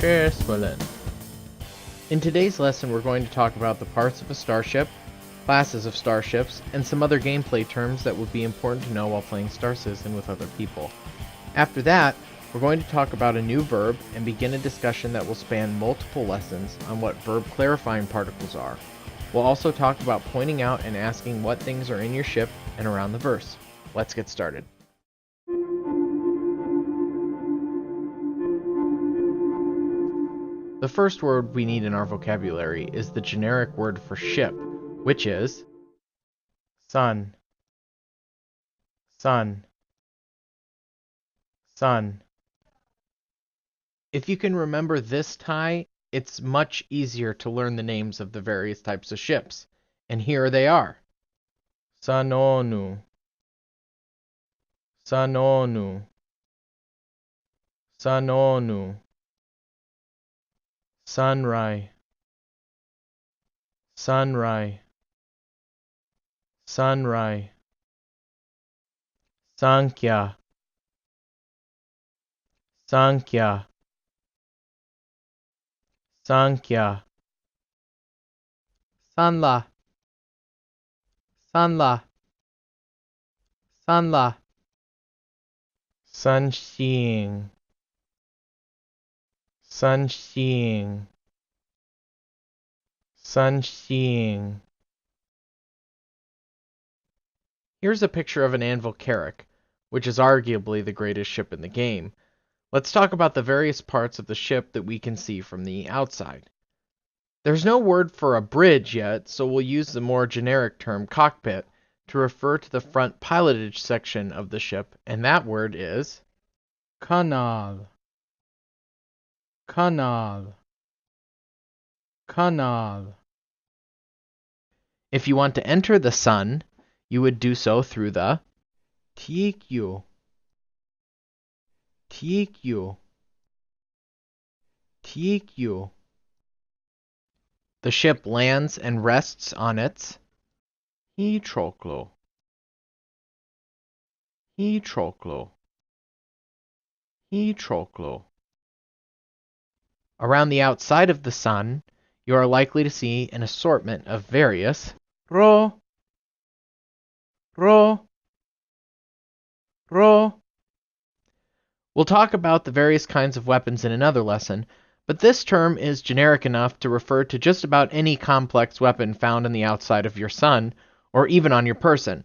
Schäswellen. In today's lesson, we're going to talk about the parts of a starship, classes of starships, and some other gameplay terms that would be important to know while playing Star Citizen with other people. After that, we're going to talk about a new verb and begin a discussion that will span multiple lessons on what verb clarifying particles are. We'll also talk about pointing out and asking what things are in your ship and around the verse. Let's get started. The first word we need in our vocabulary is the generic word for ship, which is sun, sun, sun. If you can remember this tie, it's much easier to learn the names of the various types of ships. And here they are. Sanonu, Sanonu, Sanonu. Sunrai, Sunrai, Sunrai. Sankhya, Sankhya, Sankhya. Sanla, Sanla, Sanla. Sunseeing, Sunseeing, Sunseeing. Here's a picture of an Anvil Carrack, which is arguably the greatest ship in the game. Let's talk about the various parts of the ship that we can see from the outside. There's no word for a bridge yet, so we'll use the more generic term cockpit to refer to the front pilotage section of the ship, and that word is kanal, kanal, kanal. If you want to enter the sun, you would do so through the tikyu, tikyu, tikyu. The ship lands and rests on its hitroklo, hitroklo, hitroklo. Around the outside of the sun, you are likely to see an assortment of various ro, ro, ro. We'll talk about the various kinds of weapons in another lesson, but this term is generic enough to refer to just about any complex weapon found on the outside of your sun, or even on your person.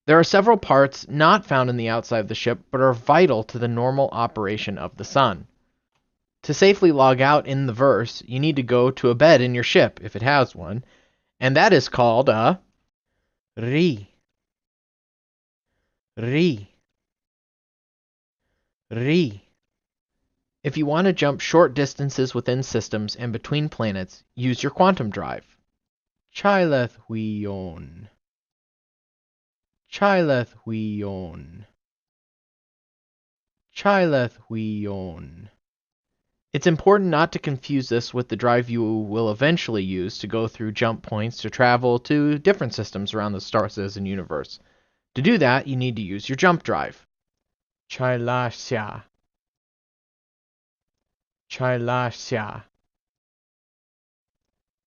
There are several parts not found in the outside of the ship, but are vital to the normal operation of the sun. To safely log out in the verse, you need to go to a bed in your ship, if it has one, and that is called a ri, ri, ri. If you want to jump short distances within systems and between planets, use your quantum drive. Chileth Huion, Chileth Huion, Chileth Huion. It's important not to confuse this with the drive you will eventually use to go through jump points to travel to different systems around the Star Citizen universe. To do that, you need to use your jump drive. Chailasya, Chailasya,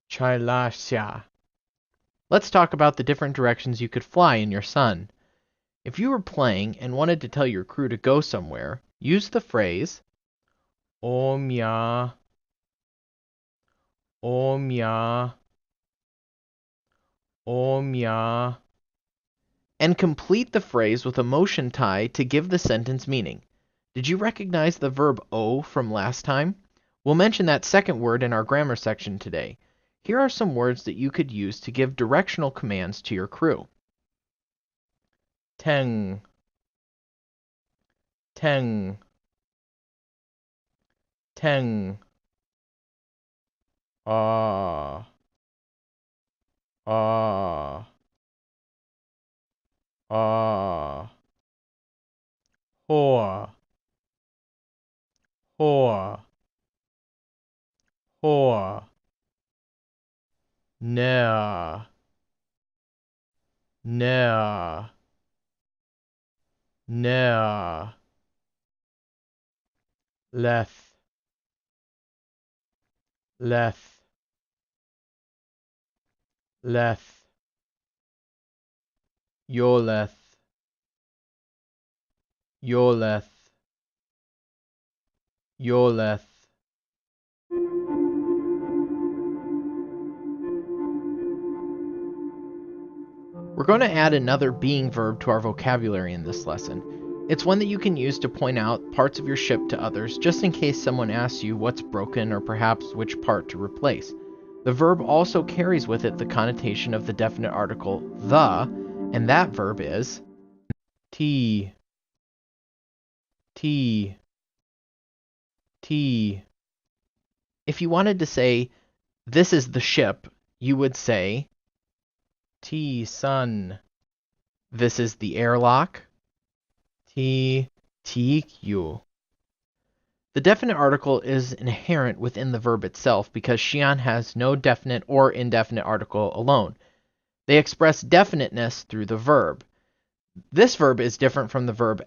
Chailasya. Let's talk about the different directions you could fly in your sun. If you were playing and wanted to tell your crew to go somewhere, use the phrase Omya, Omya, Omya, and complete the phrase with a motion tie to give the sentence meaning. Did you recognize the verb O from last time? We'll mention that second word in our grammar section today. Here are some words that you could use to give directional commands to your crew. Teng, teng, teng. Ah, ah, ah. Hoa, hoa, hoa. Nea, nea, nea. Leth, leth, leth, yoleth, yoleth, yoleth. We're going to add another being verb to our vocabulary in this lesson. It's one that you can use to point out parts of your ship to others, just in case someone asks you what's broken or perhaps which part to replace. The verb also carries with it the connotation of the definite article the, and that verb is t, t, t. If you wanted to say, this is the ship, you would say T sun. This is the airlock. T TQ. The definite article is inherent within the verb itself because Xi'an has no definite or indefinite article alone. They express definiteness through the verb. This verb is different from the verb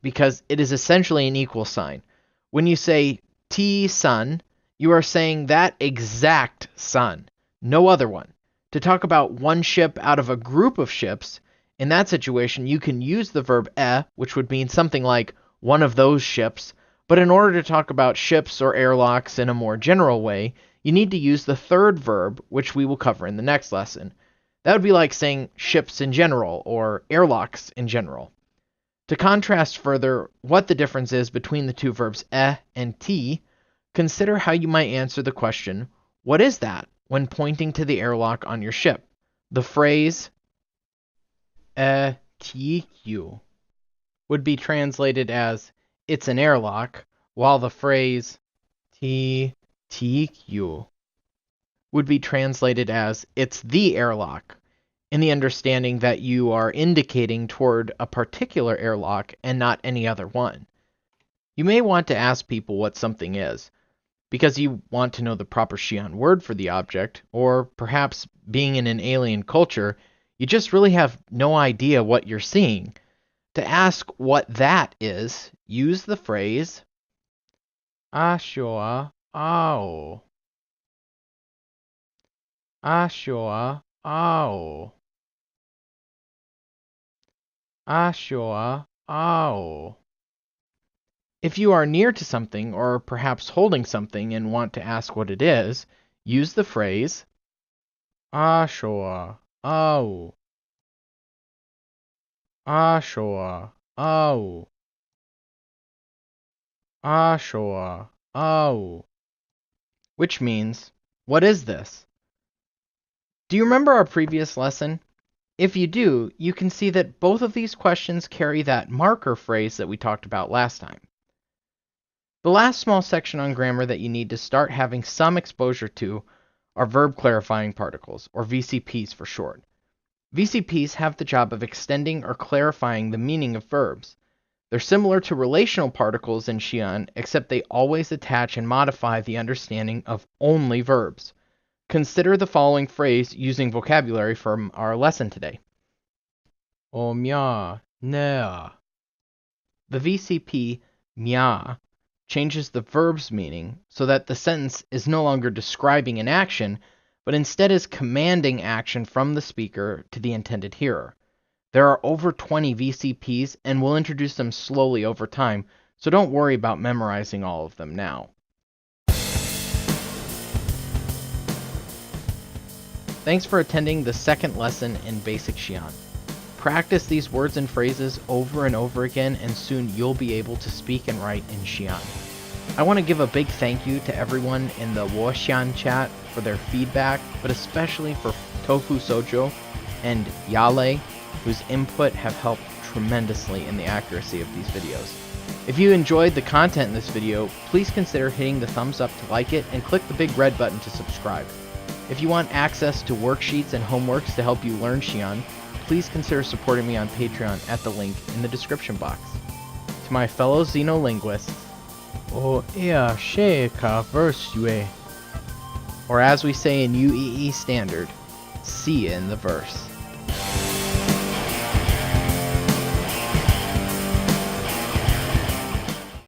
because it is essentially an equal sign. When you say T sun, you are saying that exact sun, no other one. To talk about one ship out of a group of ships, in that situation you can use the verb which would mean something like one of those ships, but in order to talk about ships or airlocks in a more general way, you need to use the third verb, which we will cover in the next lesson. That would be like saying ships in general or airlocks in general. To contrast further what the difference is between the two verbs and t, consider how you might answer the question, what is that? When pointing to the airlock on your ship. The phrase TQ would be translated as it's an airlock, while the phrase TQ would be translated as it's the airlock, in the understanding that you are indicating toward a particular airlock and not any other one. You may want to ask people what something is, because you want to know the proper Xi'an word for the object, or perhaps being in an alien culture, you just really have no idea what you're seeing. To ask what that is, use the phrase Ashoa ao. Ashoa ao. Ashoa ao. If you are near to something, or perhaps holding something and want to ask what it is, use the phrase Ashoa ao. Ashoa ao. Ashoa ao. Which means, what is this? Do you remember our previous lesson? If you do, you can see that both of these questions carry that marker phrase that we talked about last time. The last small section on grammar that you need to start having some exposure to are verb clarifying particles, or VCPs for short. VCPs have the job of extending or clarifying the meaning of verbs. They're similar to relational particles in Xi'an, except they always attach and modify the understanding of only verbs. Consider the following phrase using vocabulary from our lesson today. Omya nea. The VCP mya changes the verb's meaning so that the sentence is no longer describing an action, but instead is commanding action from the speaker to the intended hearer. There are over 20 VCPs, and we'll introduce them slowly over time, so don't worry about memorizing all of them now. Thanks for attending the second lesson in Basic Xi'an. Practice these words and phrases over and over again, and soon you'll be able to speak and write in Xi'an. I want to give a big thank you to everyone in the Xi'an chat for their feedback, but especially for Tofu Sojo and Yale, whose input have helped tremendously in the accuracy of these videos. If you enjoyed the content in this video, please consider hitting the thumbs up to like it and click the big red button to subscribe. If you want access to worksheets and homeworks to help you learn Xi'an, please consider supporting me on Patreon at the link in the description box. To my fellow Xenolinguists, o ea sheka versue, or as we say in UEE Standard, see you in the verse.